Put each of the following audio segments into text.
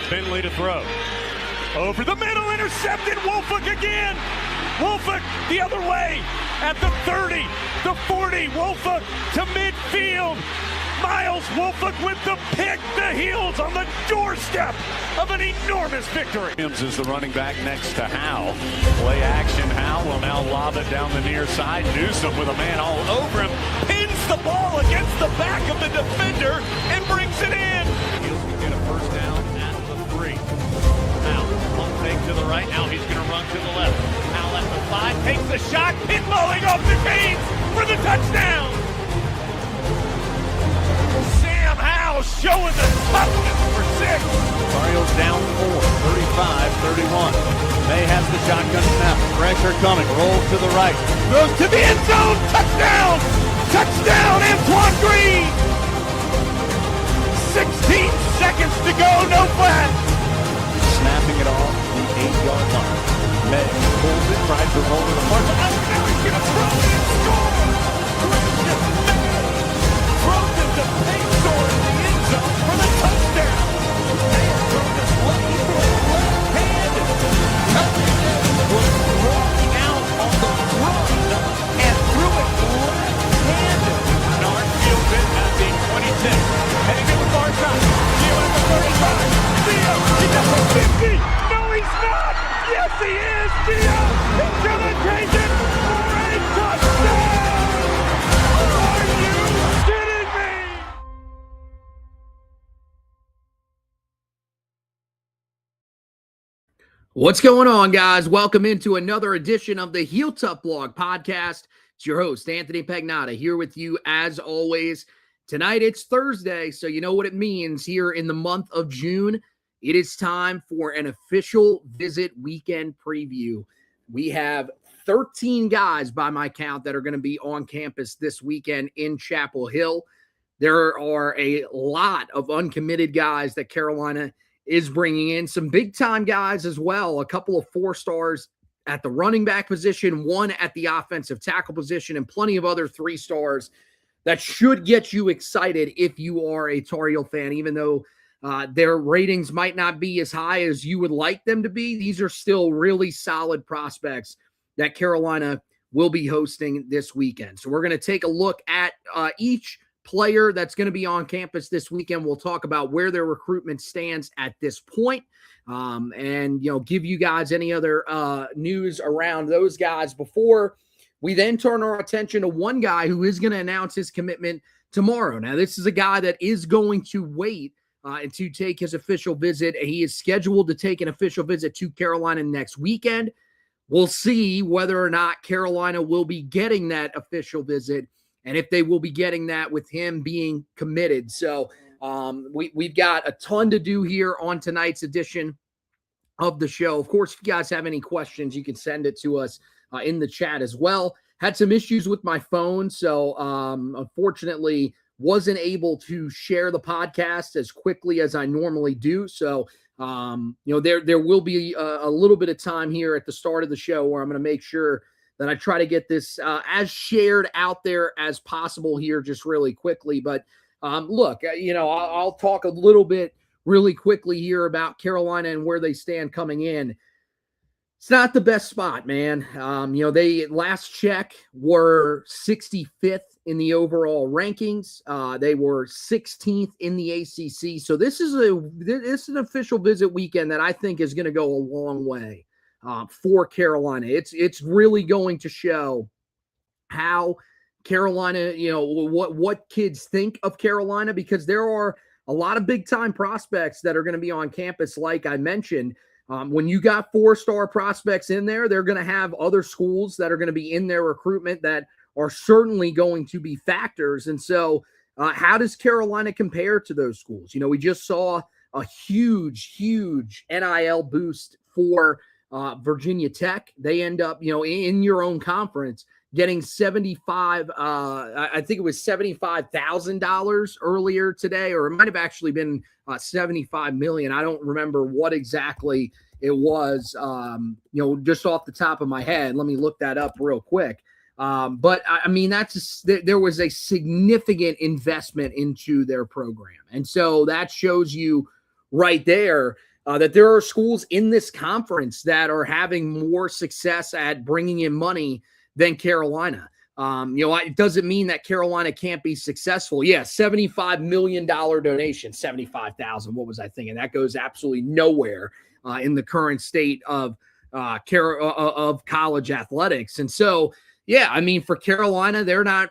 Finley to throw. Over the middle, intercepted. Wolford again. Wolford the other way at the 30, the 40. Wolford to midfield. Miles Wolford with the pick. The Heels on the doorstep of an enormous victory. Williams is the running back next to Howe. Play action. Howe will now lob it down the near side. Newsom with a man all over him. Pins the ball against the back of the defender and brings it in. Heels can get a first down at the 3. Howe, pump fake to the right. Now he's going to run to the left. Howe at the 5. Takes the shot. Pinballing off the chains for the touchdown. Sam Howe showing the toughness for 6. Orioles down 4, 35-31. May has the shotgun snap. Pressure coming. Rolls to the right. Throws to the end zone. Touchdown! Touchdown, Antoine Green! 16 seconds to go. No flag. Snapping it off the 8-yard line. May pulls it, tries to roll to the front. Oh, now he's going to throw it and score! Throws it to Payson in the end zone for the touchdown. May has thrown this way for a left-handed touchdown. Was walking out on the run and threw it left-handed. Nard fields it at the 26. Heading to the far side. Gio at the 35. Gio, he's at the 50. No, he's not. Yes, he is. Gio, he's going to take it for a touchdown. Are you kidding me? What's going on, guys? Welcome into another edition of the Heel Tough Blog podcast. It's your host, Anthony Pagnotta, here with you as always. Tonight, it's Thursday, so you know what it means here in the month of June. It is time for an official visit weekend preview. We have 13 guys by my count that are going to be on campus this weekend in Chapel Hill. There are a lot of uncommitted guys that Carolina is bringing in, some big-time guys as well, a couple of 4-stars at the running back position, one at the offensive tackle position, and plenty of other 3-stars that should get you excited if you are a Tar Heel fan, even though their ratings might not be as high as you would like them to be. These are still really solid prospects that Carolina will be hosting this weekend. So we're going to take a look at each player that's going to be on campus this weekend. We'll talk about where their recruitment stands at this point, and give you guys any other news around those guys before we then turn our attention to one guy who is going to announce his commitment tomorrow. Now, this is a guy that is going to wait to take his official visit. He is scheduled to take an official visit to Carolina next weekend. We'll see whether or not Carolina will be getting that official visit, and if they will be getting that with him being committed. So we've got a ton to do here on tonight's edition of the show. Of course, if you guys have any questions, you can send it to us in the chat as well. Had some issues with my phone, so unfortunately wasn't able to share the podcast as quickly as I normally do. So there will be a little bit of time here at the start of the show where I'm going to make sure that I try to get this as shared out there as possible here just really quickly. But look, I'll talk a little bit really quickly here about Carolina and where they stand coming in. It's not the best spot, man. They last check were 65th in the overall rankings. They were 16th in the ACC. So this is an official visit weekend that I think is going to go a long way for Carolina. It's really going to show how Carolina, what kids think of Carolina, because there are a lot of big time prospects that are going to be on campus. Like I mentioned, when you got 4-star prospects in there, they're going to have other schools that are going to be in their recruitment that are certainly going to be factors. And so how does Carolina compare to those schools? We just saw a huge NIL boost for Virginia Tech. They end up, in your own conference, getting I think it was $75,000 earlier today, or it might have actually been $75 million. I don't remember what exactly it was, just off the top of my head. Let me look that up real quick. But I mean, there was a significant investment into their program. And so that shows you right there, that there are schools in this conference that are having more success at bringing in money than Carolina. It doesn't mean that Carolina can't be successful. Yeah, $75 million donation, 75,000. What was I thinking? That goes absolutely nowhere in the current state of college athletics. And so, yeah, I mean, for Carolina, they're not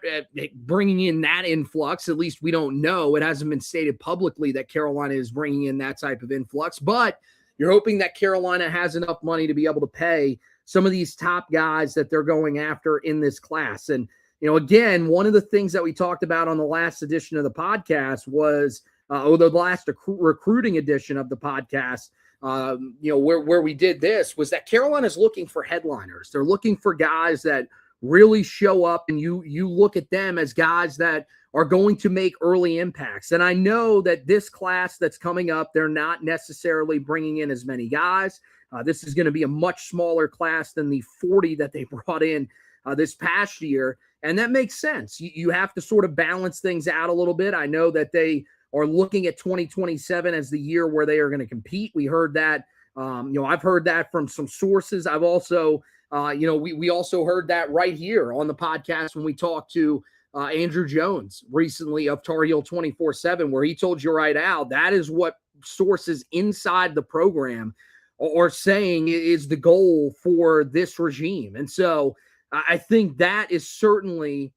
bringing in that influx. At least we don't know. It hasn't been stated publicly that Carolina is bringing in that type of influx. But you're hoping that Carolina has enough money to be able to pay some of these top guys that they're going after in this class. And, again, one of the things that we talked about on the last edition of the podcast was, the last recruiting edition of the podcast, where we did this, was that Carolina's looking for headliners. They're looking for guys that really show up, and you look at them as guys that are going to make early impacts. And I know that this class that's coming up, they're not necessarily bringing in as many guys. This is going to be a much smaller class than the 40 that they brought in this past year. And that makes sense. You have to sort of balance things out a little bit. I know that they are looking at 2027 as the year where they are going to compete. We heard that. I've heard that from some sources. I've also, we also heard that right here on the podcast when we talked to Andrew Jones recently of Tar Heel 24/7, where he told you right out that is what sources inside the program are saying is the goal for this regime. And so I think that is certainly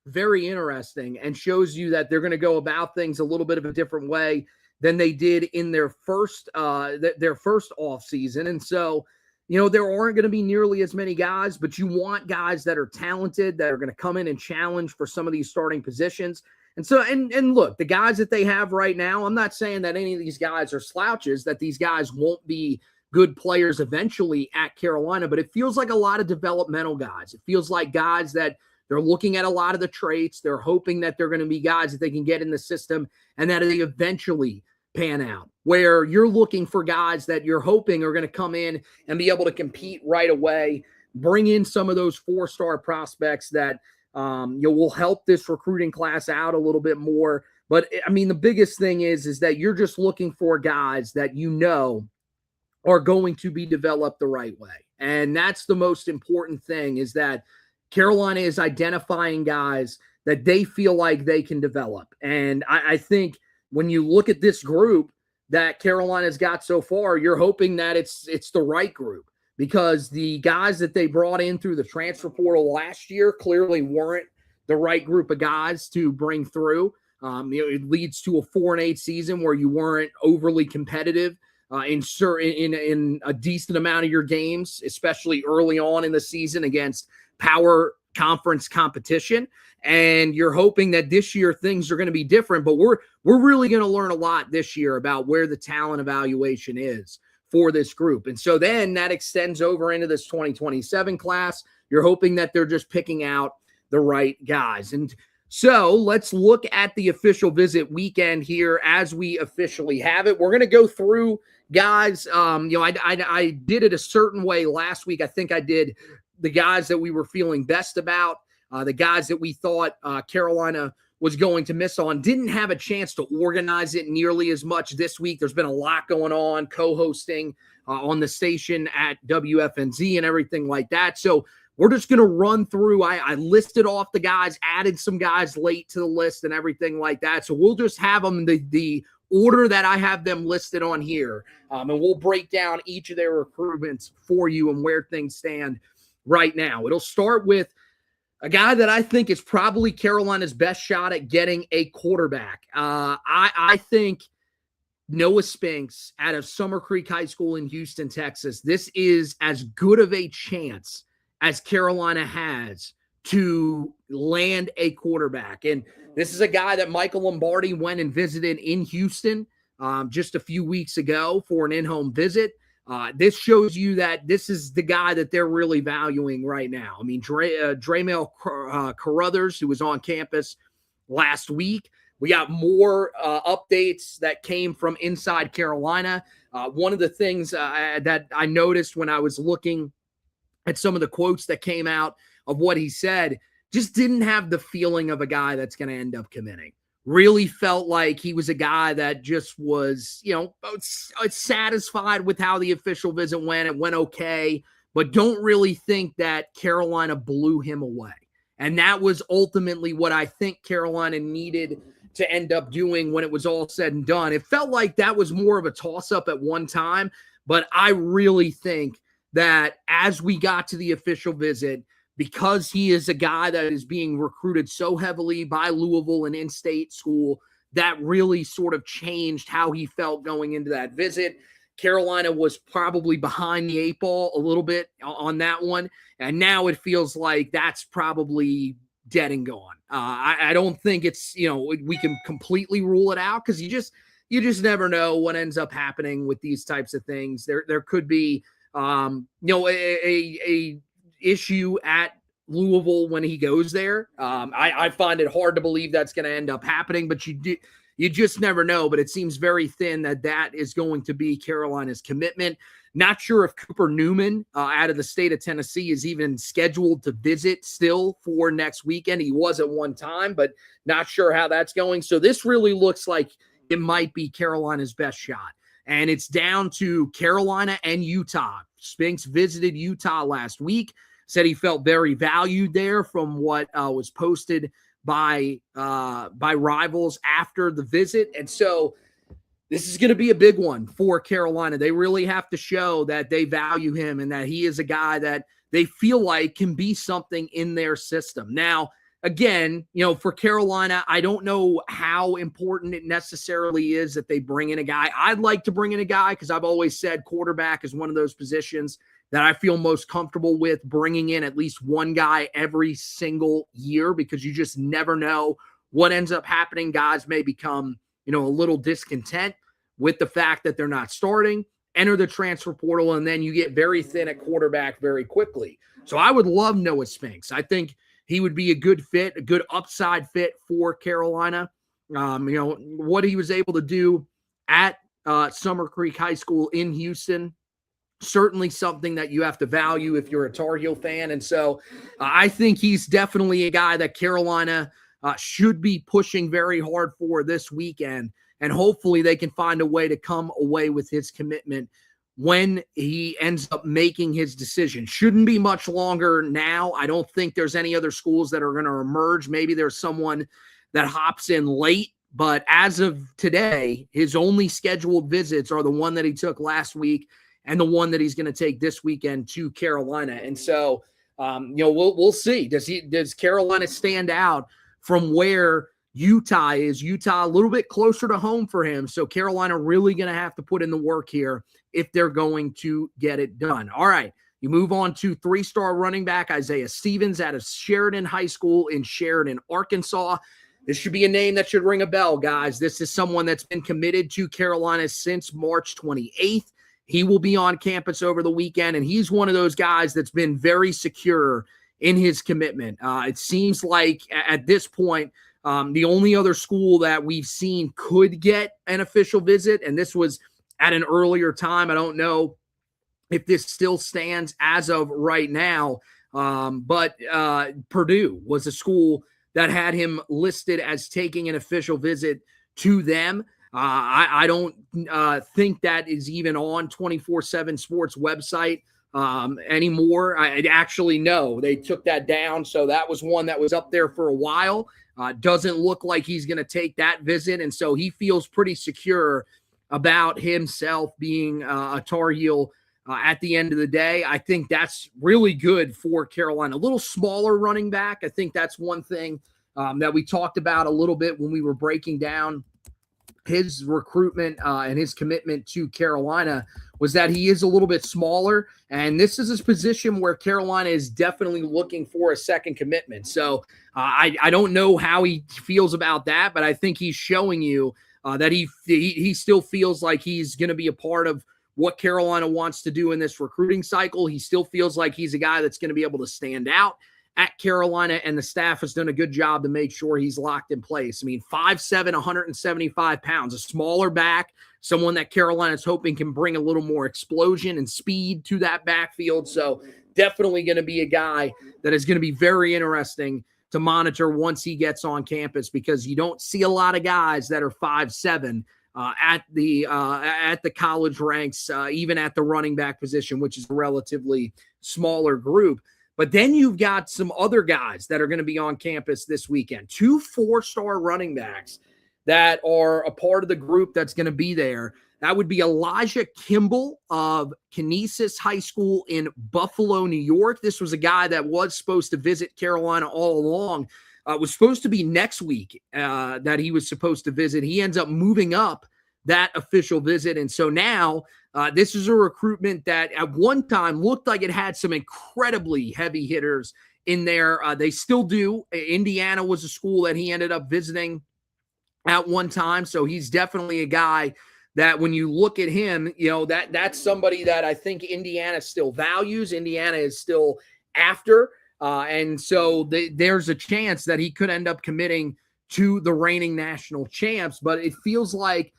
very interesting and shows you that they're going to go about things a little bit of a different way than they did in their first off season. And so, there aren't going to be nearly as many guys, but you want guys that are talented, that are going to come in and challenge for some of these starting positions. And so, and look, the guys that they have right now, I'm not saying that any of these guys are slouches, that these guys won't be good players eventually at Carolina, but it feels like a lot of developmental guys. It feels like guys that they're looking at a lot of the traits. They're hoping that they're going to be guys that they can get in the system and that they eventually pan out, where you're looking for guys that you're hoping are going to come in and be able to compete right away, bring in some of those 4-star prospects that will help this recruiting class out a little bit more. But I mean, the biggest thing is that you're just looking for guys that are going to be developed the right way. And that's the most important thing, is that Carolina is identifying guys that they feel like they can develop. And I think when you look at this group that Carolina's got so far, you're hoping that it's the right group, because the guys that they brought in through the transfer portal last year clearly weren't the right group of guys to bring through. It leads to a 4-8 season where you weren't overly competitive in a decent amount of your games, especially early on in the season against power conference competition. And you're hoping that this year things are going to be different, but we're really going to learn a lot this year about where the talent evaluation is for this group. And so then that extends over into this 2027 class. You're hoping that they're just picking out the right guys. And so let's look at the official visit weekend here as we officially have it. We're going to go through guys. I did it a certain way last week. I think I did the guys that we were feeling best about, the guys that we thought Carolina was going to miss on. Didn't have a chance to organize it nearly as much this week. There's been a lot going on, co-hosting on the station at WFNZ and everything like that. So we're just going to run through. I listed off the guys, added some guys late to the list and everything like that. So we'll just have them the order that I have them listed on here. And we'll break down each of their recruitments for you and where things stand right now. It'll start with a guy that I think is probably Carolina's best shot at getting a quarterback. I think Noah Spinks out of Summer Creek High School in Houston, Texas. This is as good of a chance as Carolina has to land a quarterback. And this is a guy that Michael Lombardi went and visited in Houston just a few weeks ago for an in-home visit. This shows you that this is the guy that they're really valuing right now. I mean, Dremel Carruthers, who was on campus last week. We got more updates that came from inside Carolina. One of the things that I noticed when I was looking at some of the quotes that came out of what he said, just didn't have the feeling of a guy that's going to end up committing. really felt like he was a guy that just was, satisfied with how the official visit went. It went okay, but don't really think that Carolina blew him away. And that was ultimately what I think Carolina needed to end up doing when it was all said and done. It felt like that was more of a toss-up at one time, but I really think that as we got to the official visit, because he is a guy that is being recruited so heavily by Louisville and in-state school, that really sort of changed how he felt going into that visit. Carolina was probably behind the eight ball a little bit on that one, and now it feels like that's probably dead and gone. I don't think it's, we can completely rule it out, because you just never know what ends up happening with these types of things. There could be a issue at Louisville when he goes there. I find it hard to believe that's going to end up happening, but you just never know. But it seems very thin that is going to be Carolina's commitment. Not sure if Cooper Newman out of the state of Tennessee is even scheduled to visit still for next weekend. He was at one time, but not sure how that's going. So this really looks like it might be Carolina's best shot. And it's down to Carolina and Utah. Spinks visited Utah last week, said he felt very valued there from what was posted by Rivals after the visit. And so this is going to be a big one for Carolina. They really have to show that they value him and that he is a guy that they feel like can be something in their system. Now, again, for Carolina, I don't know how important it necessarily is that they bring in a guy. I'd like to bring in a guy because I've always said quarterback is one of those positions that I feel most comfortable with bringing in at least one guy every single year, because you just never know what ends up happening. Guys may become, a little discontent with the fact that they're not starting, enter the transfer portal, and then you get very thin at quarterback very quickly. So I would love Noah Spinks. I think he would be a good fit, a good upside fit for Carolina. What he was able to do at Summer Creek High School in Houston, certainly something that you have to value if you're a Tar Heel fan. And so I think he's definitely a guy that Carolina should be pushing very hard for this weekend. And hopefully they can find a way to come away with his commitment when he ends up making his decision. Shouldn't be much longer now. I don't think there's any other schools that are going to emerge. Maybe there's someone that hops in late, but as of today, his only scheduled visits are the one that he took last week and the one that he's going to take this weekend to Carolina. And so, we'll see. Does Carolina stand out from where Utah is? Utah a little bit closer to home for him. So Carolina really going to have to put in the work here if they're going to get it done. All right. You move on to 3-star running back Isaiah Stevens out of Sheridan High School in Sheridan, Arkansas. This should be a name that should ring a bell, guys. This is someone that's been committed to Carolina since March 28th. He will be on campus over the weekend, and he's one of those guys that's been very secure in his commitment. It seems like at this point, the only other school that we've seen could get an official visit, and this was at an earlier time. I don't know if this still stands as of right now, but Purdue was a school that had him listed as taking an official visit to them. I don't think that is even on 24/7 Sports website anymore. I actually know they took that down. So that was one that was up there for a while. Doesn't look like he's going to take that visit. And so he feels pretty secure about himself being a Tar Heel at the end of the day. I think that's really good for Carolina. A little smaller running back. I think that's one thing that we talked about a little bit when we were breaking down his recruitment and his commitment to Carolina, was that he is a little bit smaller. And this is a position where Carolina is definitely looking for a second commitment. So I don't know how he feels about that, but I think he's showing you that he still feels like he's going to be a part of what Carolina wants to do in this recruiting cycle. He still feels like he's a guy that's going to be able to stand out at Carolina, and the staff has done a good job to make sure he's locked in place. I mean, 5'7", 175 pounds, a smaller back, someone that Carolina's hoping can bring a little more explosion and speed to that backfield. So definitely going to be a guy that is going to be very interesting to monitor once he gets on campus, because you don't see a lot of guys that are 5'7" at the college ranks, even at the running back position, which is a relatively smaller group. But then you've got some other guys that are going to be on campus this weekend. 2 4-star running backs that are a part of the group that's going to be there. That would be Elijah Kimball of Canisius High School in Buffalo, New York. This was a guy that was supposed to visit Carolina all along. It was supposed to be next week that he was supposed to visit. He ends up moving up that official visit. And so now this is a recruitment that at one time looked like it had some incredibly heavy hitters in there. They still do. Indiana was a school that he ended up visiting at one time. So he's definitely a guy that when you look at him, that's somebody that I think Indiana still values. Indiana is still after. And so there's a chance that he could end up committing to the reigning national champs. But it feels like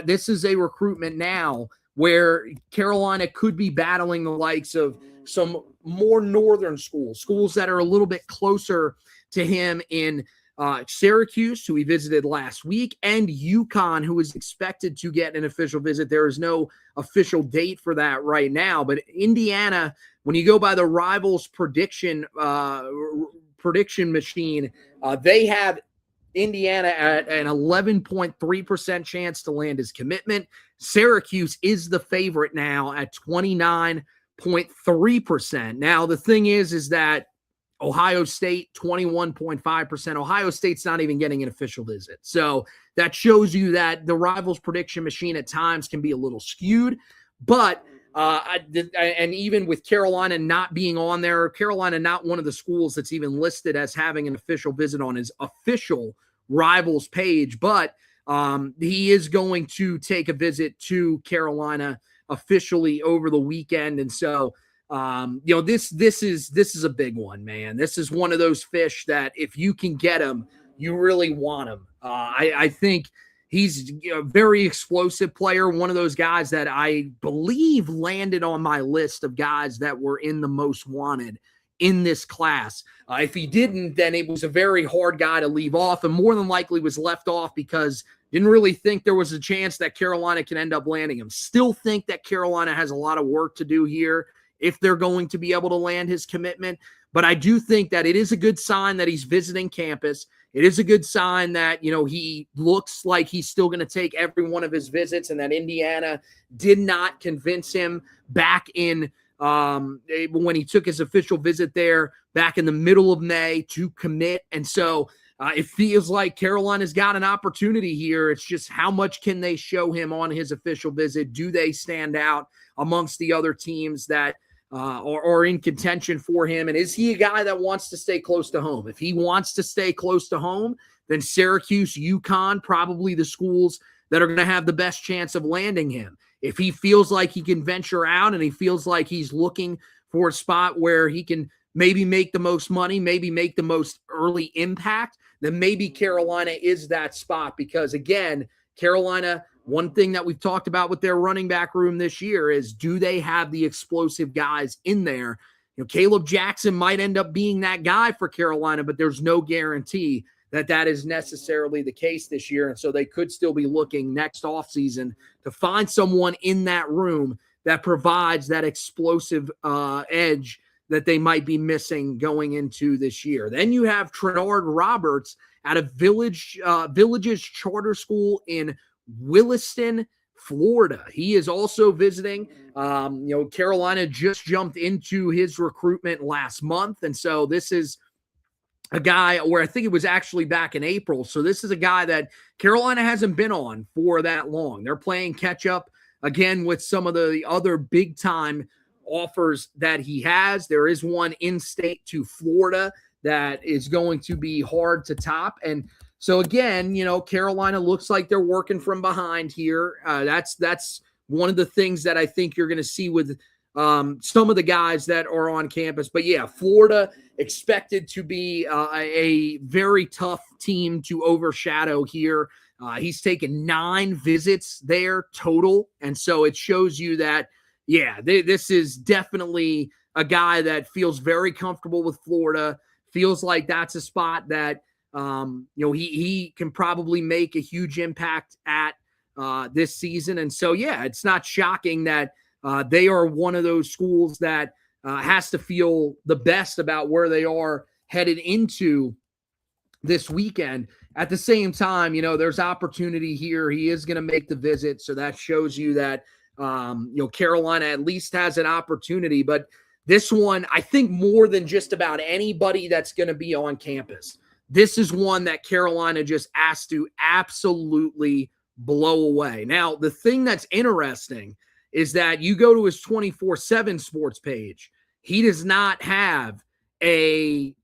this is a recruitment now where Carolina could be battling the likes of some more northern schools that are a little bit closer to him in Syracuse, who he visited last week, and UConn, who is expected to get an official visit. There is no official date for that right now, but Indiana, when you go by the Rivals prediction machine, they have Indiana at an 11.3% chance to land his commitment. Syracuse is the favorite now at 29.3%. Now, the thing is that Ohio State, 21.5%. Ohio State's not even getting an official visit. So that shows you that the Rivals prediction machine at times can be a little skewed. But and even with Carolina not being on there, Carolina not one of the schools that's even listed as having an official visit on his official Rivals page. But he is going to take a visit to Carolina officially over the weekend. And so this is a big one, man. This is one of those fish that if you can get him, you really want him. I think he's a very explosive player. One of those guys that I believe landed on my list of guys that were in the most wanted in this class. If he didn't, then it was a very hard guy to leave off, and more than likely was left off because didn't really think there was a chance that Carolina can end up landing him. Still think that Carolina has a lot of work to do here if they're going to be able to land his commitment. But I do think that it is a good sign that he's visiting campus. It is a good sign that, he looks like he's still going to take every one of his visits, and that Indiana did not convince him back in when he took his official visit there back in the middle of May to commit. And so it feels like Carolina's got an opportunity here. It's just how much can they show him on his official visit? Do they stand out amongst the other teams that are in contention for him? And is he a guy that wants to stay close to home? If he wants to stay close to home, then Syracuse, UConn, probably the schools that are going to have the best chance of landing him. If he feels like he can venture out and he feels like he's looking for a spot where he can maybe make the most money, maybe make the most early impact, then maybe Carolina is that spot. Because again, Carolina, one thing that we've talked about with their running back room this year is, do they have the explosive guys in there? Caleb Jackson might end up being that guy for Carolina, but there's no guarantee that that is necessarily the case this year. And so they could still be looking next offseason to find someone in that room that provides that explosive edge that they might be missing going into this year. Then you have Trenard Roberts at a Villages Charter School in Williston, Florida. He is also visiting. Carolina just jumped into his recruitment last month. And so this is a guy where I think it was actually back in April. So this is a guy that Carolina hasn't been on for that long. They're playing catch up again with some of the other big time offers that he has. There is one in-state to Florida that is going to be hard to top. And so again, Carolina looks like they're working from behind here. That's one of the things that I think you're going to see with some of the guys that are on campus. But yeah, Florida expected to be a very tough team to overshadow here. He's taken 9 visits there total. And so it shows you that, this is definitely a guy that feels very comfortable with Florida, feels like that's a spot that, he can probably make a huge impact at this season. And so, yeah, it's not shocking that they are one of those schools that has to feel the best about where they are headed into this weekend. At the same time, there's opportunity here. He is going to make the visit. So that shows you that, Carolina at least has an opportunity. But this one, I think more than just about anybody that's going to be on campus, this is one that Carolina just has to absolutely blow away. Now, the thing that's interesting is that you go to his 24/7 sports page. He does not have a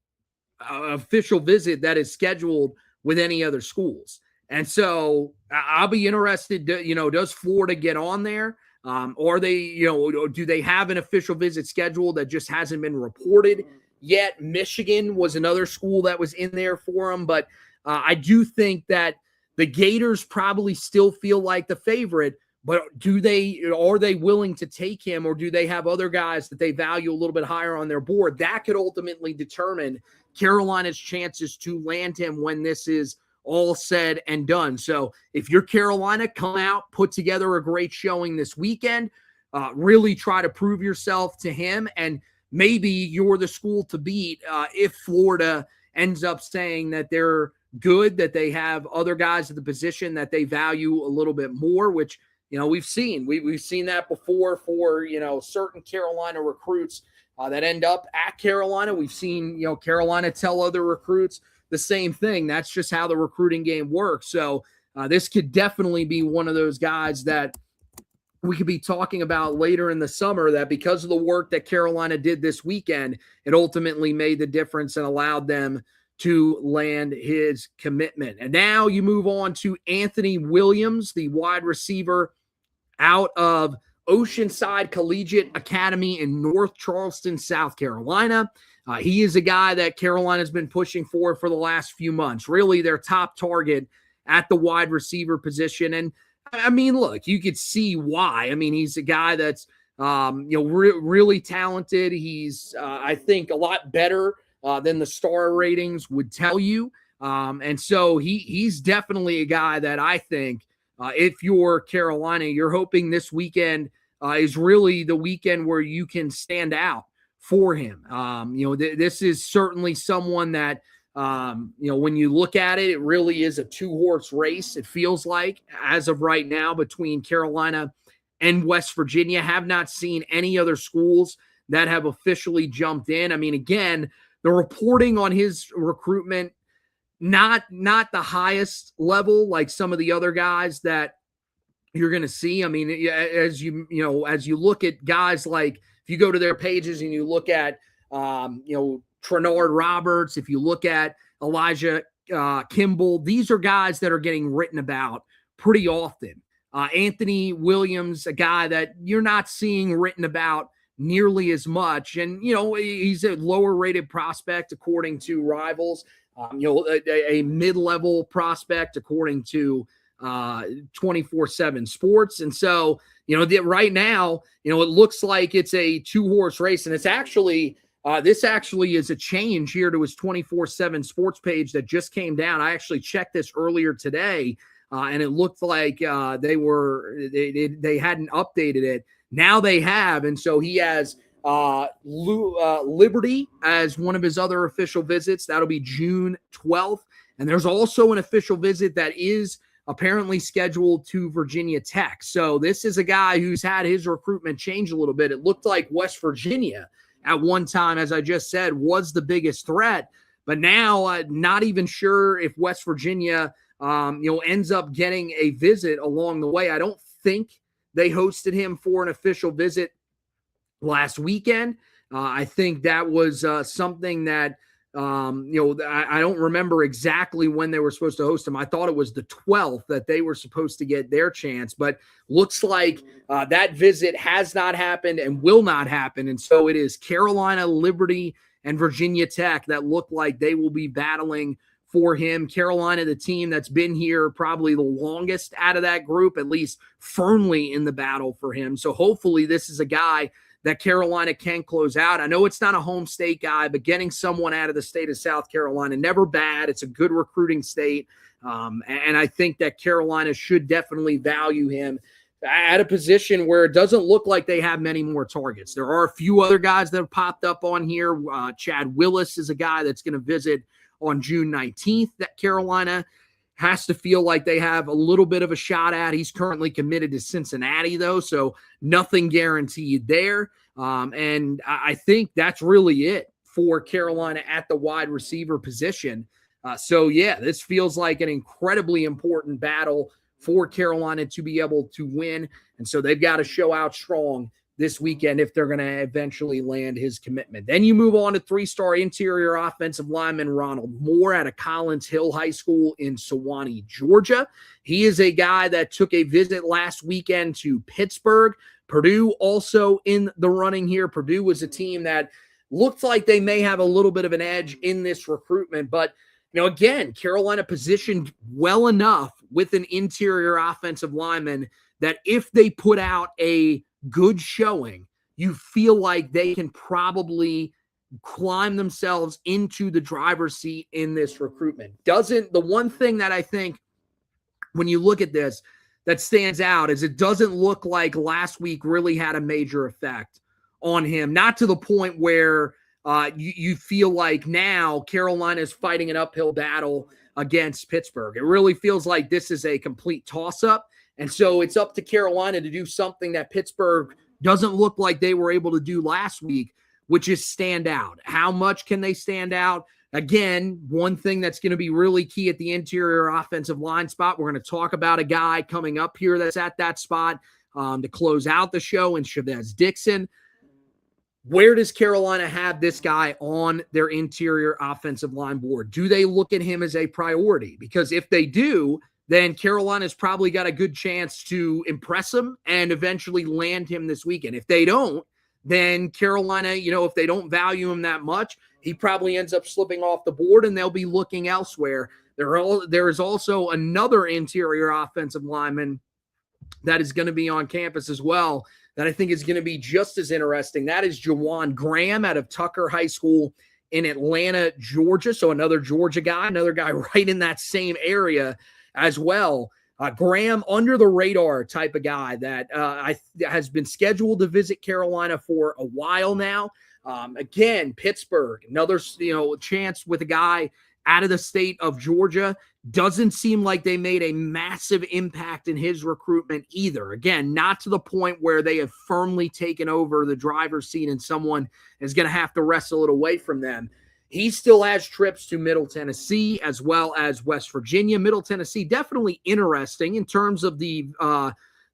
official visit that is scheduled with any other schools. And so I'll be interested, does Florida get on there? Or they, do they have an official visit scheduled that just hasn't been reported yet? Michigan was another school that was in there for him. But I do think that the Gators probably still feel like the favorite. But are they willing to take him, or do they have other guys that they value a little bit higher on their board? That could ultimately determine Carolina's chances to land him when this is all said and done. So if you're Carolina, come out, put together a great showing this weekend, really try to prove yourself to him, and maybe you're the school to beat if Florida ends up saying that they're good, that they have other guys at the position that they value a little bit more, which we've seen. We've seen that before for, certain Carolina recruits that end up at Carolina. We've seen, Carolina tell other recruits the same thing. That's just how the recruiting game works. So this could definitely be one of those guys that we could be talking about later in the summer, that because of the work that Carolina did this weekend, it ultimately made the difference and allowed them to land his commitment. And now you move on to Anthony Williams, the wide receiver out of Oceanside Collegiate Academy in North Charleston, South Carolina. He is a guy that Carolina's been pushing for the last few months, really their top target at the wide receiver position. And I mean, look, you could see why. I mean, he's a guy that's, really talented. He's, I think, a lot better than the star ratings would tell you. And so he's definitely a guy that I think, if you're Carolina, you're hoping this weekend is really the weekend where you can stand out for him. This is certainly someone that, when you look at it, it really is a two-horse race. It feels like, as of right now, between Carolina and West Virginia. Have not seen any other schools that have officially jumped in. I mean, again, the reporting on his recruitment, not the highest level like some of the other guys that you're going to see. I mean, as you look at guys like, if you go to their pages and you look at, Trenard Roberts, if you look at Elijah Kimball, these are guys that are getting written about pretty often. Anthony Williams, a guy that you're not seeing written about nearly as much. And, he's a lower rated prospect according to rivals, a mid-level prospect according to 24/7 Sports. And so, right now, it looks like it's a two-horse race, and it's actually this actually is a change here to his 24/7 Sports page that just came down. I actually checked this earlier today, and it looked like they hadn't updated it. Now they have, and so he has Liberty as one of his other official visits. That'll be June 12th. And there's also an official visit that is apparently scheduled to Virginia Tech. So this is a guy who's had his recruitment change a little bit. It looked like West Virginia at one time, as I just said, was the biggest threat. But now not even sure if West Virginia, ends up getting a visit along the way. I don't think they hosted him for an official visit last weekend. I think that was something that, I don't remember exactly when they were supposed to host him. I thought it was the 12th that they were supposed to get their chance, but looks like that visit has not happened and will not happen. And so it is Carolina, Liberty, and Virginia Tech that look like they will be battling for him. Carolina, the team that's been here probably the longest out of that group, at least firmly in the battle for him. So hopefully this is a guy that Carolina can close out. I know it's not a home state guy, but getting someone out of the state of South Carolina, never bad. It's a good recruiting state. And I think that Carolina should definitely value him at a position where it doesn't look like they have many more targets. There are a few other guys that have popped up on here. Chad Willis is a guy that's going to visit on June 19th that Carolina has to feel like they have a little bit of a shot at. He's currently committed to Cincinnati, though, so nothing guaranteed there. And I think that's really it for Carolina at the wide receiver position. So, yeah, this feels like an incredibly important battle for Carolina to be able to win. And so they've got to show out strong this weekend if they're going to eventually land his commitment. Then you move on to three-star interior offensive lineman Ronald Moore out of Collins Hill High School in Sewanee, Georgia. He is a guy that took a visit last weekend to Pittsburgh. Purdue also in the running here. Purdue was a team that looked like they may have a little bit of an edge in this recruitment, but again, Carolina positioned well enough with an interior offensive lineman that if they put out a good showing, you feel like they can probably climb themselves into the driver's seat in this recruitment. The one thing that I think when you look at this that stands out is it doesn't look like last week really had a major effect on him, not to the point where you feel like now Carolina is fighting an uphill battle against Pittsburgh. It really feels like this is a complete toss-up. And so it's up to Carolina to do something that Pittsburgh doesn't look like they were able to do last week, which is stand out. How much can they stand out? Again, one thing that's going to be really key at the interior offensive line spot, we're going to talk about a guy coming up here that's at that spot to close out the show in Shavezz Dixon. Where does Carolina have this guy on their interior offensive line board? Do they look at him as a priority? Because if they do, then Carolina's probably got a good chance to impress him and eventually land him this weekend. If they don't, then Carolina, if they don't value him that much, he probably ends up slipping off the board and they'll be looking elsewhere. There is also another interior offensive lineman that is going to be on campus as well that I think is going to be just as interesting. That is Jawan Graham out of Tucker High School in Atlanta, Georgia. So another Georgia guy, another guy right in that same area as well. Graham, under the radar type of guy that has been scheduled to visit Carolina for a while now. Again, Pittsburgh, another chance with a guy out of the state of Georgia. Doesn't seem like they made a massive impact in his recruitment either. Again, not to the point where they have firmly taken over the driver's seat and someone is going to have to wrestle it away from them. He still has trips to Middle Tennessee as well as West Virginia. Middle Tennessee, definitely interesting in terms of the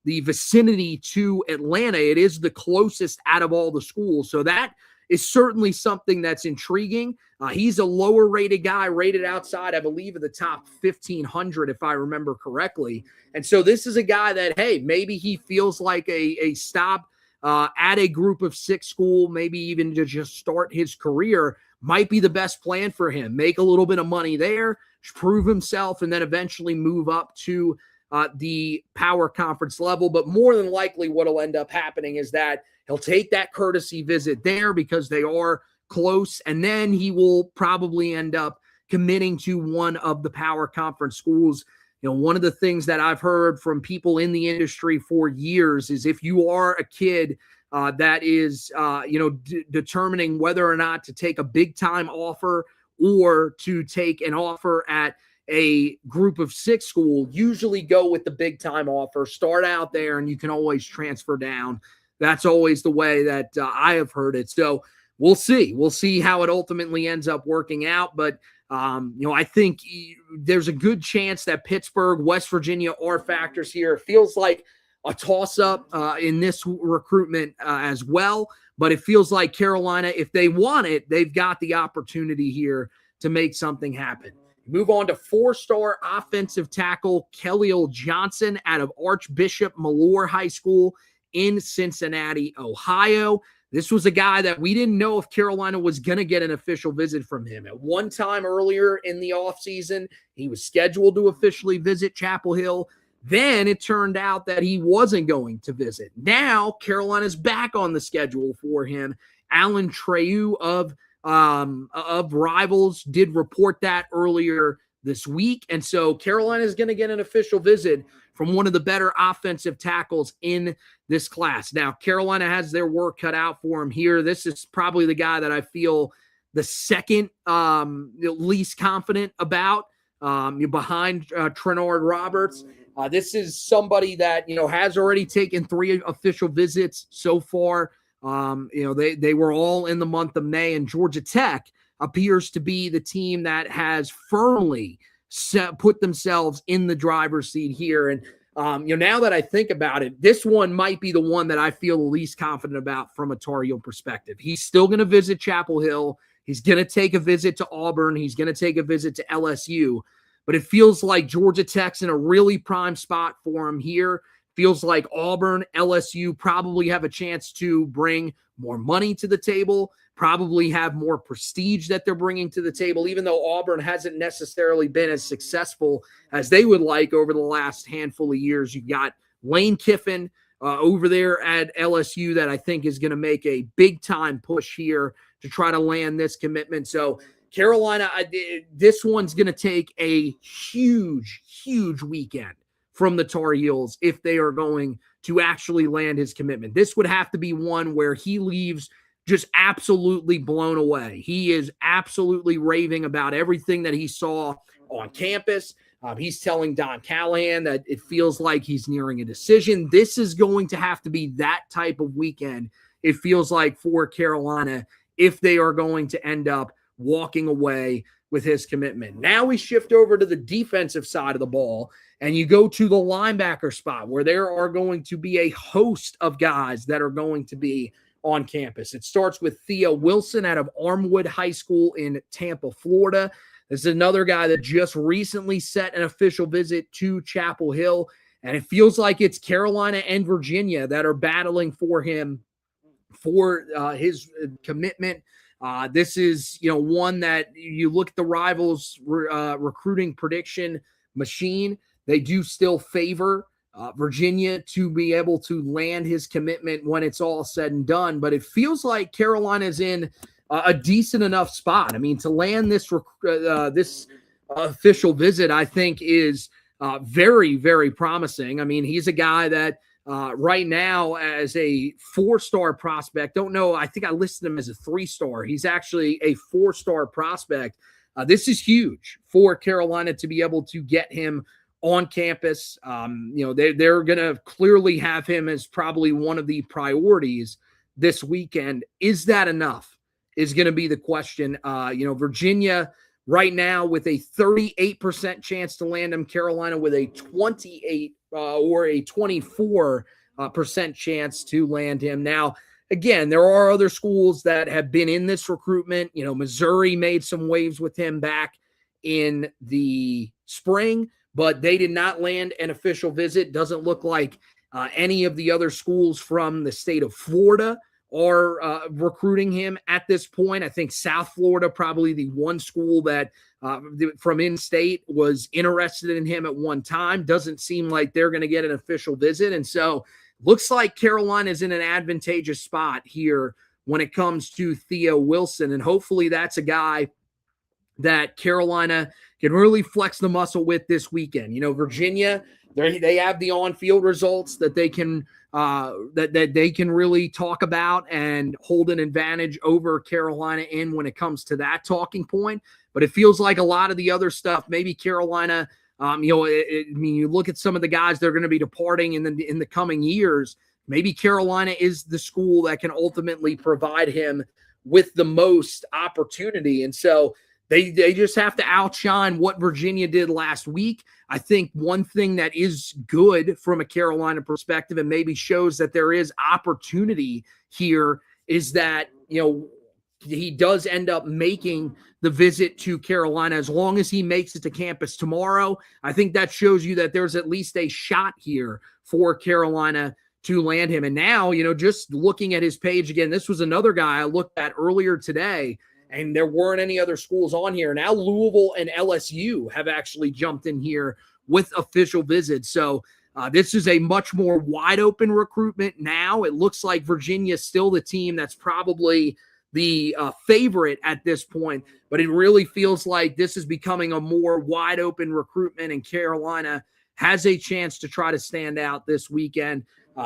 vicinity to Atlanta. It is the closest out of all the schools. So that is certainly something that's intriguing. He's a lower rated guy, rated outside, I believe, of the top 1,500, if I remember correctly. And so this is a guy that, hey, maybe he feels like a stop at a group of six school, maybe even to just start his career, might be the best plan for him. Make a little bit of money there, prove himself, and then eventually move up to the power conference level. But more than likely what will end up happening is that he'll take that courtesy visit there because they are close, and then he will probably end up committing to one of the power conference schools. One of the things that I've heard from people in the industry for years is if you are a kid that is, determining whether or not to take a big-time offer or to take an offer at a group of six school, usually go with the big-time offer. Start out there, and you can always transfer down. That's always the way that I have heard it. So we'll see. We'll see how it ultimately ends up working out. But, I think there's a good chance that Pittsburgh, West Virginia are factors here. It feels like a toss-up in this recruitment as well. But it feels like Carolina, if they want it, they've got the opportunity here to make something happen. Move on to four-star offensive tackle Khalil Johnson out of Archbishop Malheur High School in Cincinnati, Ohio. This was a guy that we didn't know if Carolina was going to get an official visit from him. At one time earlier in the offseason, he was scheduled to officially visit Chapel Hill. Then it turned out that he wasn't going to visit. Now Carolina's back on the schedule for him. Alan Treu of Rivals did report that earlier this week. And so Carolina is going to get an official visit from one of the better offensive tackles in this class. Now, Carolina has their work cut out for him here. This is probably the guy that I feel the second least confident about behind Trenard Roberts. This is somebody that, has already taken 3 official visits so far. They were all in the month of May, and Georgia Tech appears to be the team that has firmly put themselves in the driver's seat here. And, now that I think about it, this one might be the one that I feel the least confident about from a Tar Heel perspective. He's still going to visit Chapel Hill. He's going to take a visit to Auburn. He's going to take a visit to LSU. But it feels like Georgia Tech's in a really prime spot for him here. Feels like Auburn, LSU probably have a chance to bring more money to the table, probably have more prestige that they're bringing to the table, even though Auburn hasn't necessarily been as successful as they would like over the last handful of years. You've got Lane Kiffin over there at LSU that I think is going to make a big-time push here to try to land this commitment. So Carolina, this one's going to take a huge, huge weekend from the Tar Heels if they are going to actually land his commitment. This would have to be one where he leaves just absolutely blown away. He is absolutely raving about everything that he saw on campus. He's telling Don Callahan that it feels like he's nearing a decision. This is going to have to be that type of weekend, it feels like, for Carolina if they are going to end up walking away with his commitment. Now we shift over to the defensive side of the ball, and you go to the linebacker spot where there are going to be a host of guys that are going to be on campus. It starts with Theo Wilson out of Armwood High School in Tampa, Florida. This is another guy that just recently set an official visit to Chapel Hill, and it feels like it's Carolina and Virginia that are battling for him for his commitment. This is, one that you look at the Rivals recruiting prediction machine. They do still favor Virginia to be able to land his commitment when it's all said and done. But it feels like Carolina's in a decent enough spot. I mean, to land this official visit, I think is very, very promising. I mean, he's a guy that right now as a 4-star prospect, I think I listed him as a 3-star. He's actually a 4-star prospect. This is huge for Carolina to be able to get him on campus. They're going to clearly have him as probably one of the priorities this weekend. Is that enough is going to be the question. Virginia right now with a 38% chance to land him, Carolina with a 28 or a 24% chance to land him. Now, again, there are other schools that have been in this recruitment. Missouri made some waves with him back in the spring, but they did not land an official visit. Doesn't look like any of the other schools from the state of Florida are recruiting him at this point. I think South Florida, probably the one school that from in-state was interested in him at one time. Doesn't seem like they're going to get an official visit. And so looks like Carolina is in an advantageous spot here when it comes to Theo Wilson. And hopefully that's a guy that Carolina can really flex the muscle with this weekend. Virginia, they have the on-field results that they can that they can really talk about and hold an advantage over Carolina in when it comes to that talking point. But it feels like a lot of the other stuff, maybe Carolina, you look at some of the guys that are going to be departing in the coming years. Maybe Carolina is the school that can ultimately provide him with the most opportunity. And so they just have to outshine what Virginia did last week. I think one thing that is good from a Carolina perspective and maybe shows that there is opportunity here is that, he does end up making the visit to Carolina. As long as he makes it to campus tomorrow, I think that shows you that there's at least a shot here for Carolina to land him. And now, just looking at his page again, this was another guy I looked at earlier today, and there weren't any other schools on here. Now Louisville and LSU have actually jumped in here with official visits. So this is a much more wide open recruitment now. It looks like Virginia is still the team that's probably the favorite at this point, but it really feels like this is becoming a more wide open recruitment, and Carolina has a chance to try to stand out this weekend.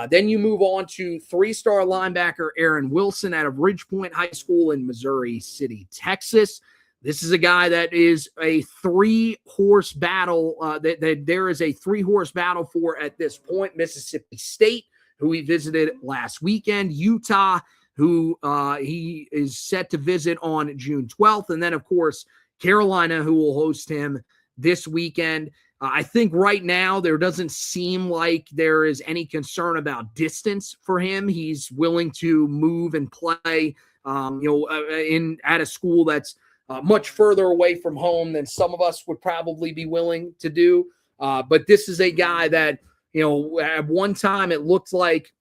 Then you move on to 3-star linebacker Aaron Wilson out of Ridgepoint High School in Missouri City, Texas. This is a guy that is a 3-horse battle. There is a 3-horse battle for at this point. Mississippi State, who we visited last weekend, Utah, who he is set to visit on June 12th, and then, of course, Carolina, who will host him this weekend. I think right now there doesn't seem like there is any concern about distance for him. He's willing to move and play, at a school that's much further away from home than some of us would probably be willing to do. But this is a guy that, at one time it looked like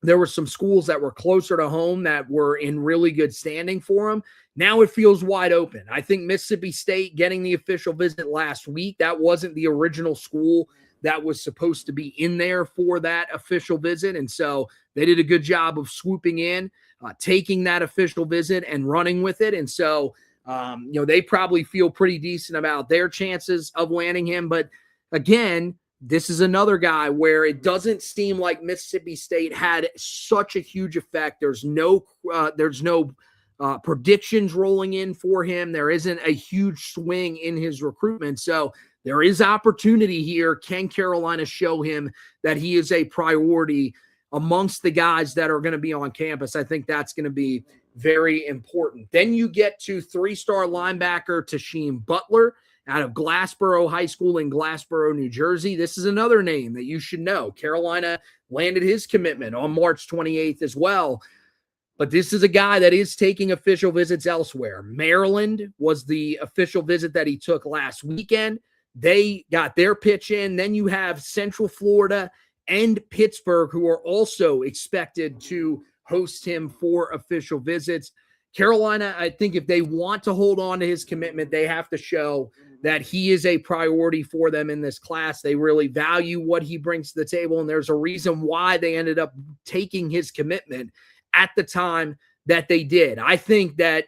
there were some schools that were closer to home that were in really good standing for him. Now it feels wide open. I think Mississippi State getting the official visit last week, that wasn't the original school that was supposed to be in there for that official visit. And so they did a good job of swooping in, taking that official visit and running with it. And so, they probably feel pretty decent about their chances of landing him. But again, this is another guy where it doesn't seem like Mississippi State had such a huge effect. There's no predictions rolling in for him. There isn't a huge swing in his recruitment. So there is opportunity here. Can Carolina show him that he is a priority amongst the guys that are going to be on campus? I think that's going to be very important. Then you get to 3-star linebacker Tasheem Butler out of Glassboro High School in Glassboro, New Jersey. This is another name that you should know. Carolina landed his commitment on March 28th as well. But this is a guy that is taking official visits elsewhere. Maryland was the official visit that he took last weekend. They got their pitch in. Then you have Central Florida and Pittsburgh, who are also expected to host him for official visits. Carolina, I think if they want to hold on to his commitment, they have to show that he is a priority for them in this class. They really value what he brings to the table, and there's a reason why they ended up taking his commitment at the time that they did. I think that,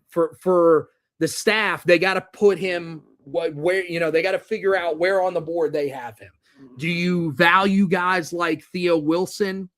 for the staff, they got to put him where, they got to figure out where on the board they have him. Do you value guys like Theo Wilson,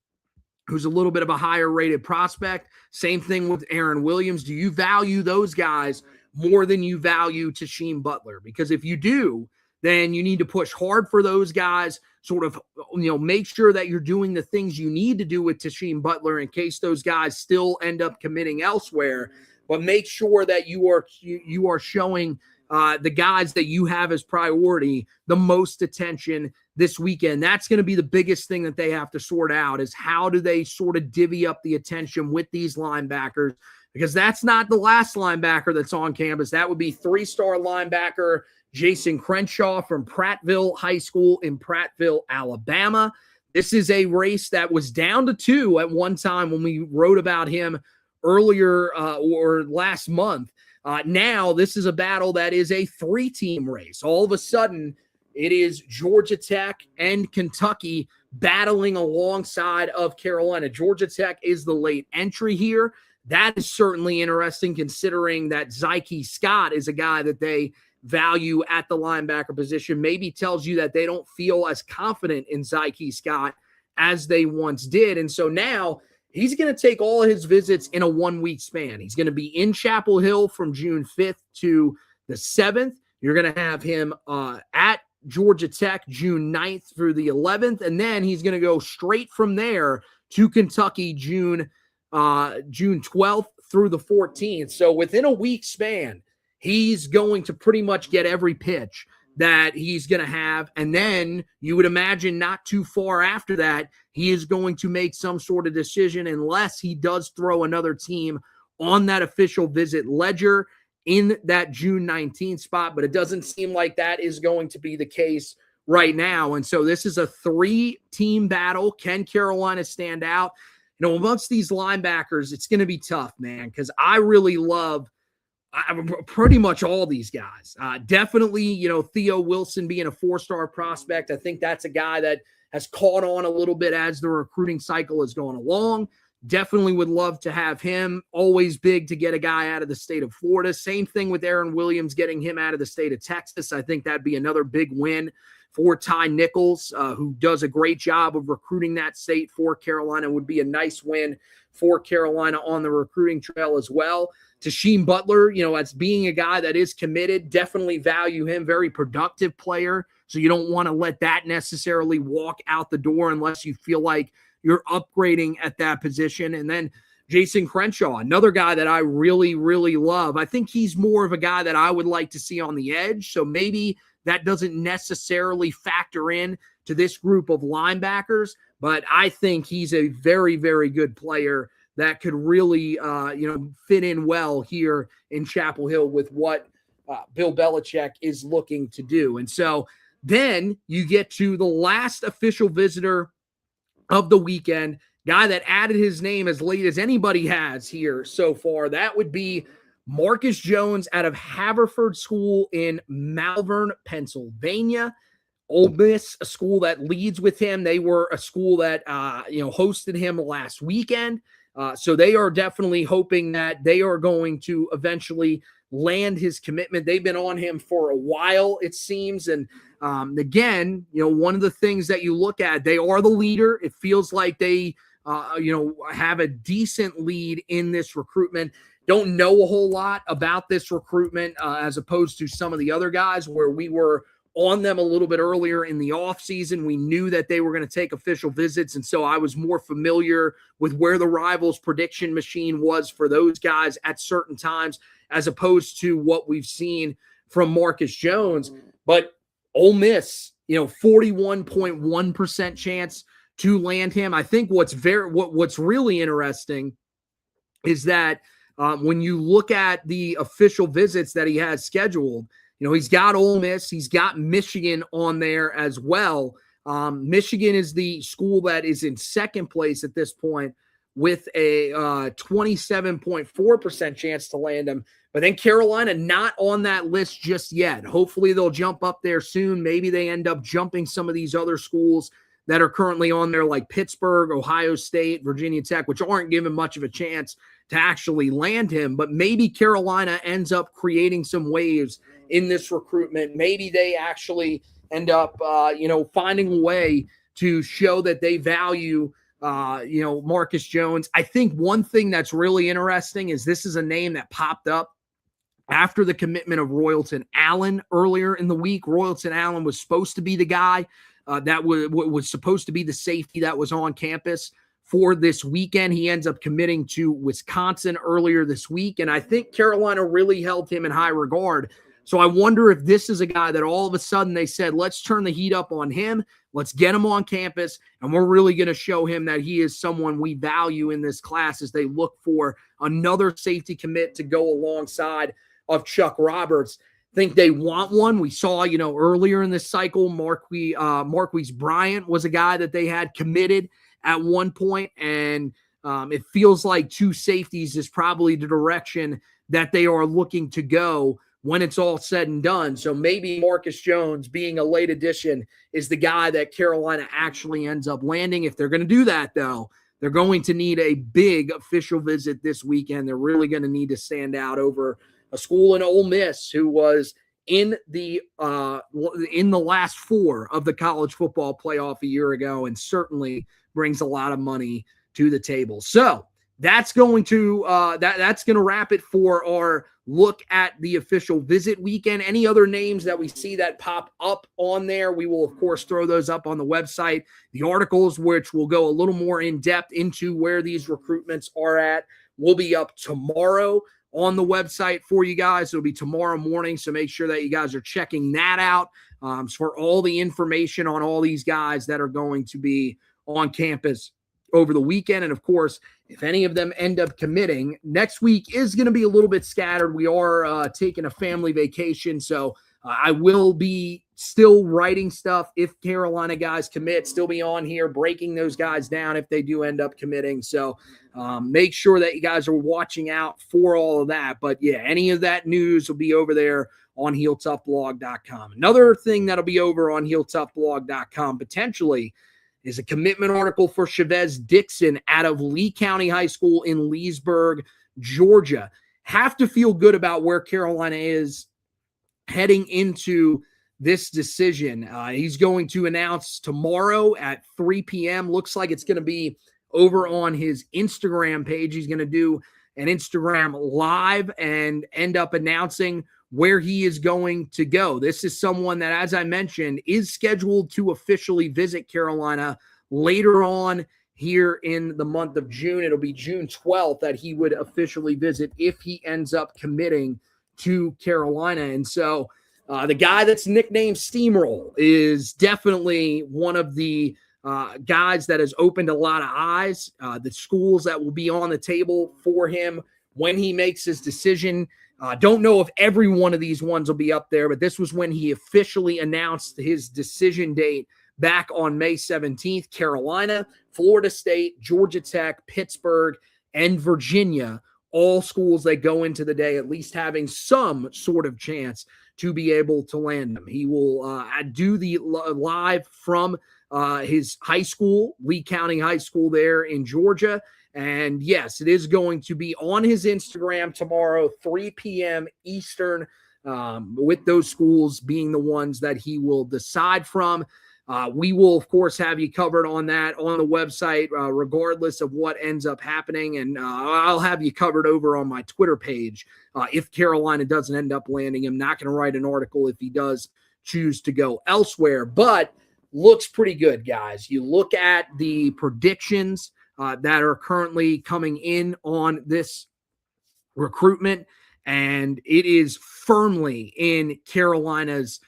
who's a little bit of a higher rated prospect? Same thing with Aaron Williams. Do you value those guys more than you value Tasheem Butler? Because if you do, then you need to push hard for those guys, sort of, make sure that you're doing the things you need to do with Tasheem Butler in case those guys still end up committing elsewhere. But make sure that you are showing the guys that you have as priority the most attention this weekend. That's going to be the biggest thing that they have to sort out, is how do they sort of divvy up the attention with these linebackers, because that's not the last linebacker that's on campus. That would be 3-star linebacker Jason Crenshaw from Prattville High School in Prattville, Alabama. This is a race that was down to 2 at one time when we wrote about him earlier or last month. Now this is a battle that is a 3-team race. All of a sudden, it is Georgia Tech and Kentucky battling alongside of Carolina. Georgia Tech is the late entry here. That is certainly interesting, considering that Zyke Scott is a guy that they value at the linebacker position. Maybe tells you that they don't feel as confident in Zyke Scott as they once did. And so now he's going to take all of his visits in a 1-week span. He's going to be in Chapel Hill from June 5th to the 7th. You're going to have him at Georgia Tech June 9th through the 11th. And then he's going to go straight from there to Kentucky June 12th through the 14th. So within a week span, he's going to pretty much get every pitch that he's going to have. And then you would imagine not too far after that, he is going to make some sort of decision, unless he does throw another team on that official visit ledger in that June 19th spot. But it doesn't seem like that is going to be the case right now. And so this is a 3-team battle. Can Carolina stand out? Amongst these linebackers, it's going to be tough, man, because I really love Pretty much all these guys. Definitely, Theo Wilson being a 4-star prospect. I think that's a guy that has caught on a little bit as the recruiting cycle has gone along. Definitely would love to have him. Always big to get a guy out of the state of Florida. Same thing with Aaron Williams, getting him out of the state of Texas. I think that'd be another big win for Ty Nichols, who does a great job of recruiting that state for Carolina. Would be a nice win for Carolina on the recruiting trail as well. Tasheem Butler, as being a guy that is committed, definitely value him. Very productive player. So you don't want to let that necessarily walk out the door unless you feel like you're upgrading at that position. And then Jason Crenshaw, another guy that I really, really love. I think he's more of a guy that I would like to see on the edge. So maybe that doesn't necessarily factor in to this group of linebackers, but I think he's a very, very good player that could really, fit in well here in Chapel Hill with what Bill Belichick is looking to do. And so then you get to the last official visitor of the weekend, guy that added his name as late as anybody has here so far. That would be Marcus Jones out of Haverford School in Malvern, Pennsylvania. Ole Miss, a school that leads with him. They were a school that, hosted him last weekend. So they are definitely hoping that they are going to eventually land his commitment. They've been on him for a while, it seems. And again, one of the things that you look at, they are the leader. It feels like they, have a decent lead in this recruitment. Don't know a whole lot about this recruitment as opposed to some of the other guys where we were on them a little bit earlier in the offseason. We knew that they were going to take official visits, and so I was more familiar with where the Rivals prediction machine was for those guys at certain times as opposed to what we've seen from Marcus Jones. But Ole Miss, 41.1% chance to land him. I think what's really interesting is that when you look at the official visits that he has scheduled, he's got Ole Miss, he's got Michigan on there as well. Michigan is the school that is in second place at this point with a 27.4% chance to land him. But then Carolina not on that list just yet. Hopefully they'll jump up there soon. Maybe they end up jumping some of these other schools that are currently on there like Pittsburgh, Ohio State, Virginia Tech, which aren't given much of a chance to actually land him. But maybe Carolina ends up creating some waves in this recruitment. Maybe they actually end up, finding a way to show that they value, Marcus Jones. I think one thing that's really interesting is this is a name that popped up after the commitment of Royalton Allen earlier in the week. Royalton Allen was supposed to be the guy that was supposed to be the safety that was on campus for this weekend. He ends up committing to Wisconsin earlier this week, and I think Carolina really held him in high regard. So I wonder if this is a guy that all of a sudden they said, let's turn the heat up on him. Let's get him on campus, and we're really going to show him that he is someone we value in this class as they look for another safety commit to go alongside of Chuck Roberts. Think they want one. We saw, earlier in this cycle, Marquise Bryant was a guy that they had committed at one point, and it feels like two safeties is probably the direction that they are looking to go when it's all said and done. So maybe Marcus Jones, being a late addition, is the guy that Carolina actually ends up landing. If they're going to do that, though, they're going to need a big official visit this weekend. They're really going to need to stand out over a school in Ole Miss who was in the last four of the college football playoff a year ago and certainly brings a lot of money to the table. So that's going to wrap it for our look at the official visit weekend. Any other names that we see that pop up on there, we will, of course, throw those up on the website. The articles, which will go a little more in depth into where these recruitments are at, will be up tomorrow on the website for you guys. It'll be tomorrow morning, so make sure that you guys are checking that out for all the information on all these guys that are going to be on campus over the weekend. And of course, if any of them end up committing, next week is going to be a little bit scattered. We are taking a family vacation, so I will be still writing stuff if Carolina guys commit, still be on here breaking those guys down if they do end up committing. So make sure that you guys are watching out for all of that. But yeah, any of that news will be over there on HeelToughBlog.com. Another thing that'll be over on HeelToughBlog.com potentially is a commitment article for Shavezz Dixon out of Lee County High School in Leesburg, Georgia. Have to feel good about where Carolina is heading into this decision. He's going to announce tomorrow at 3 p.m. Looks like it's going to be over on his Instagram page. He's going to do an Instagram live and end up announcing where he is going to go. This is someone that, as I mentioned, is scheduled to officially visit Carolina later on here in the month of June. It'll be June 12th that he would officially visit if he ends up committing to Carolina. And so the guy that's nicknamed Steamroll is definitely one of the guys that has opened a lot of eyes. The schools that will be on the table for him when he makes his decision. Don't know if every one of these ones will be up there, but this was when he officially announced his decision date back on May 17th. Carolina, Florida State, Georgia Tech, Pittsburgh, and Virginia, all schools that go into the day at least having some sort of chance to be able to land him. He will do the live from his high school, Lee County High School there in Georgia. And yes, it is going to be on his Instagram tomorrow, 3 p.m. Eastern, with those schools being the ones that he will decide from. We will, of course, have you covered on that on the website, regardless of what ends up happening. And I'll have you covered over on my Twitter page if Carolina doesn't end up landing him. Not going to write an article if he does choose to go elsewhere, but looks pretty good, guys. You look at the predictions that are currently coming in on this recruitment, and it is firmly in Carolina's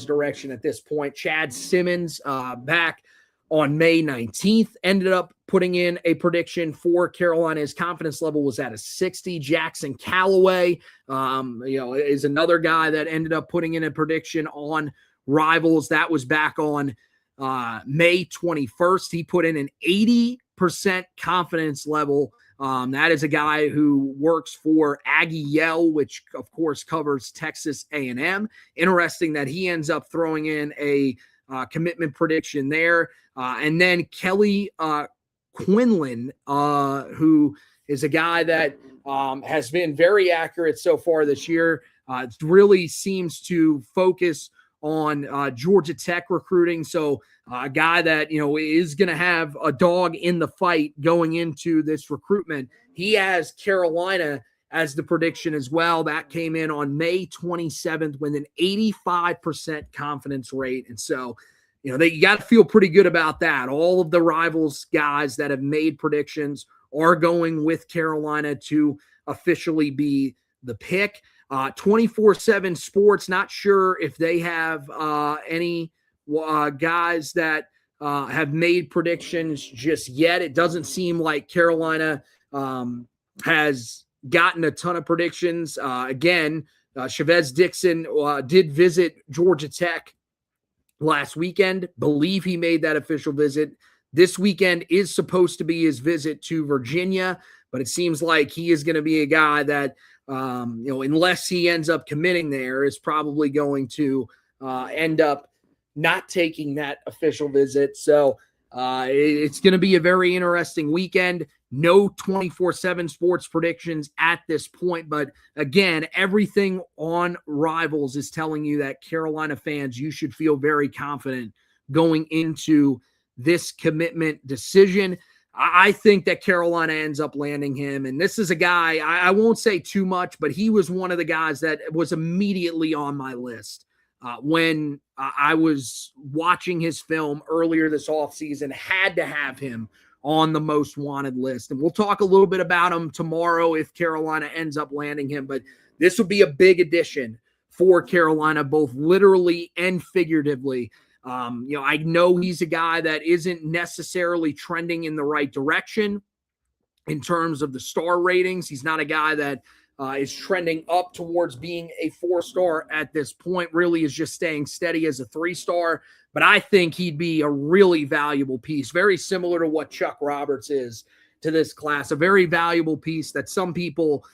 direction at this point. Chad Simmons back on May 19th ended up putting in a prediction for Carolina. His confidence level was at a 60. Jackson Calloway, is another guy that ended up putting in a prediction on Rivals. That was back on May 21st. He put in an 80% confidence level. That is a guy who works for Aggie Yell, which of course covers Texas A&M. Interesting that he ends up throwing in a commitment prediction there. And then Kelly Quinlan, who is a guy that has been very accurate so far this year. It really seems to focus on Georgia Tech recruiting. So a guy that, is going to have a dog in the fight going into this recruitment. He has Carolina as the prediction as well. That came in on May 27th with an 85% confidence rate. And so, you got to feel pretty good about that. All of the Rivals guys that have made predictions are going with Carolina to officially be the pick. 24/7 Sports, not sure if they have any guys that have made predictions just yet. It doesn't seem like Carolina has gotten a ton of predictions. Again, Shavezz Dixon did visit Georgia Tech last weekend. Believe he made that official visit. This weekend is supposed to be his visit to Virginia, but it seems like he is going to be a guy that unless he ends up committing there, is probably going to end up not taking that official visit. So it's going to be a very interesting weekend. No 24/7 Sports predictions at this point. But again, everything on Rivals is telling you that Carolina fans, you should feel very confident going into this commitment decision. I think that Carolina ends up landing him. And this is a guy, I won't say too much, but he was one of the guys that was immediately on my list when I was watching his film earlier this offseason. Had to have him on the most wanted list. And we'll talk a little bit about him tomorrow if Carolina ends up landing him. But this would be a big addition for Carolina, both literally and figuratively. I know he's a guy that isn't necessarily trending in the right direction in terms of the star ratings. He's not a guy that is trending up towards being a 4-star at this point, really is just staying steady as a 3-star. But I think he'd be a really valuable piece, very similar to what Chuck Roberts is to this class, a very valuable piece that some people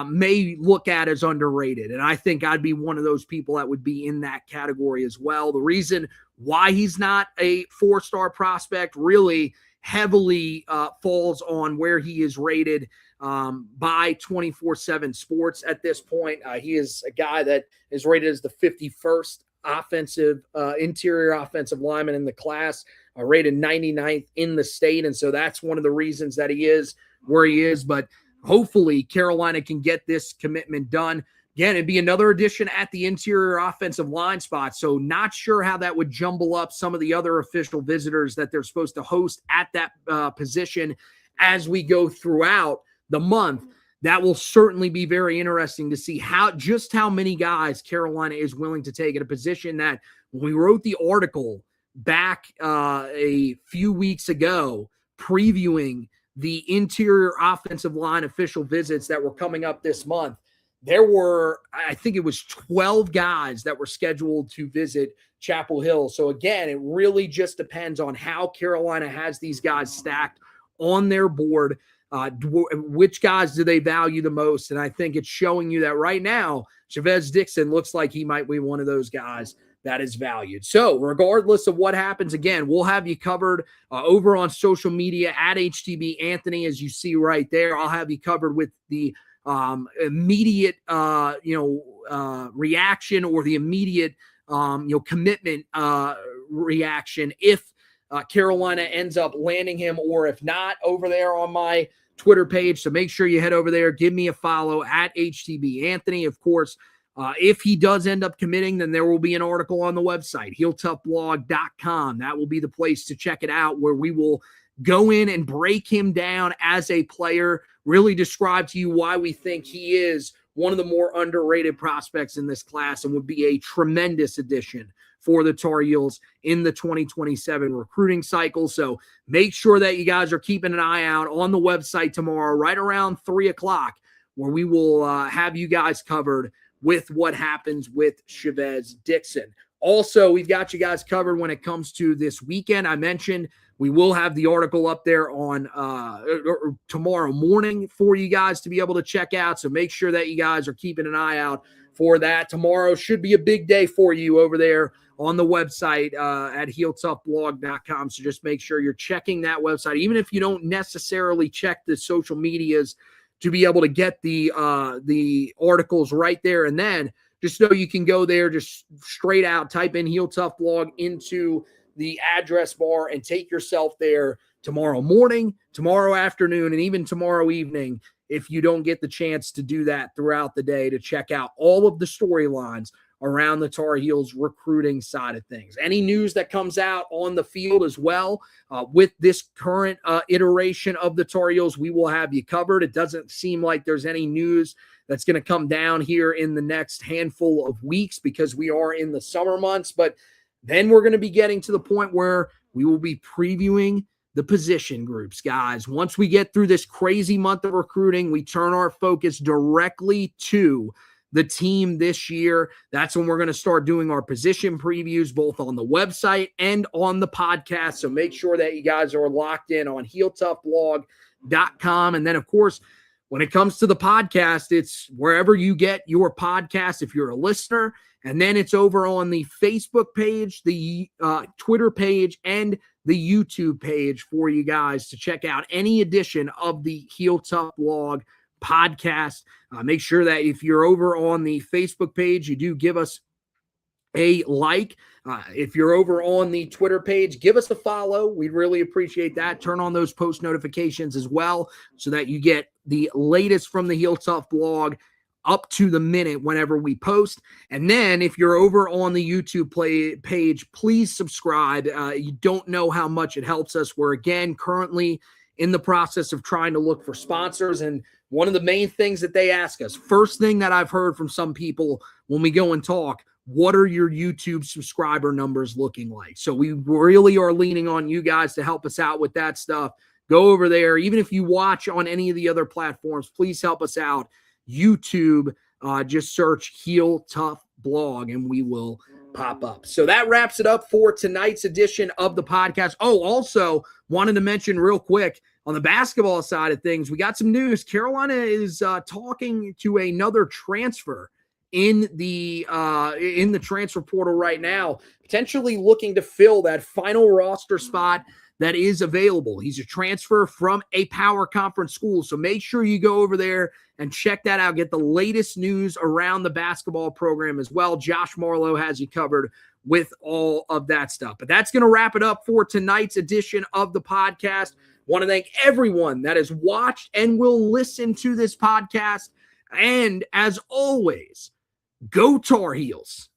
may look at as underrated. And I think I'd be one of those people that would be in that category as well. The reason why he's not a 4-star prospect really heavily falls on where he is rated by 24/7 Sports at this point. He is a guy that is rated as the 51st interior offensive lineman in the class, rated 99th in the state. And so that's one of the reasons that he is where he is. But hopefully Carolina can get this commitment done. Again, it'd be another addition at the interior offensive line spot. So not sure how that would jumble up some of the other official visitors that they're supposed to host at that position as we go throughout the month. That will certainly be very interesting to see how many guys Carolina is willing to take at a position that when we wrote the article back a few weeks ago previewing the interior offensive line official visits that were coming up this month, there were, I think it was 12 guys that were scheduled to visit Chapel Hill. So again, it really just depends on how Carolina has these guys stacked on their board. Which guys do they value the most? And I think it's showing you that right now, Shavezz Dixon looks like he might be one of those guys that is valued. So regardless of what happens, again, we'll have you covered over on social media at HTB Anthony, as you see right there. I'll have you covered with the immediate, reaction or the immediate, commitment reaction if Carolina ends up landing him, or if not, over there on my Twitter page. So make sure you head over there, give me a follow at HTB Anthony. Of course, if he does end up committing, then there will be an article on the website, HeelToughBlog.com. That will be the place to check it out, where we will go in and break him down as a player, really describe to you why we think he is one of the more underrated prospects in this class and would be a tremendous addition for the Tar Heels in the 2027 recruiting cycle. So make sure that you guys are keeping an eye out on the website tomorrow, right around 3:00, where we will have you guys covered with what happens with Shavezz Dixon. Also, we've got you guys covered when it comes to this weekend. I mentioned we will have the article up there on tomorrow morning for you guys to be able to check out. So make sure that you guys are keeping an eye out for that. Tomorrow should be a big day for you over there on the website at HeelToughBlog.com. So just make sure you're checking that website, even if you don't necessarily check the social medias, to be able to get the articles right there. And then just know you can go there, just straight out, type in Heel Tough Blog into the address bar and take yourself there tomorrow morning, tomorrow afternoon, and even tomorrow evening, if you don't get the chance to do that throughout the day, to check out all of the storylines around the Tar Heels recruiting side of things. Any news that comes out on the field as well with this current iteration of the Tar Heels, we will have you covered. It doesn't seem like there's any news that's going to come down here in the next handful of weeks because we are in the summer months, but then we're going to be getting to the point where we will be previewing the position groups, guys. Once we get through this crazy month of recruiting, we turn our focus directly to the team this year. That's when we're going to start doing our position previews, both on the website and on the podcast. So make sure that you guys are locked in on HeelToughBlog.com. And then, of course, when it comes to the podcast, it's wherever you get your podcast if you're a listener. And then it's over on the Facebook page, the Twitter page, and the YouTube page for you guys to check out any edition of the Heel Tough Blog podcast. Make sure that if you're over on the Facebook page, you do give us a like. If you're over on the Twitter page, give us a follow. We'd really appreciate that. Turn on those post notifications as well so that you get the latest from the Heel Tough Blog up to the minute whenever we post. And then if you're over on the YouTube page, please subscribe. You don't know how much it helps us. We're, again, currently in the process of trying to look for sponsors. And one of the main things that they ask us, first thing that I've heard from some people when we go and talk, what are your YouTube subscriber numbers looking like? So we really are leaning on you guys to help us out with that stuff. Go over there. Even if you watch on any of the other platforms, please help us out. YouTube. Just search Heel Tough Blog and we will pop up. So that wraps it up for tonight's edition of the podcast. Oh, also wanted to mention real quick on the basketball side of things, we got some news. Carolina is talking to another transfer in the transfer portal right now, potentially looking to fill that final roster spot that is available. He's a transfer from a power conference school. So make sure you go over there and check that out. Get the latest news around the basketball program as well. Josh Marlowe has you covered with all of that stuff. But that's going to wrap it up for tonight's edition of the podcast. Want to thank everyone that has watched and will listen to this podcast. And as always, go Tar Heels.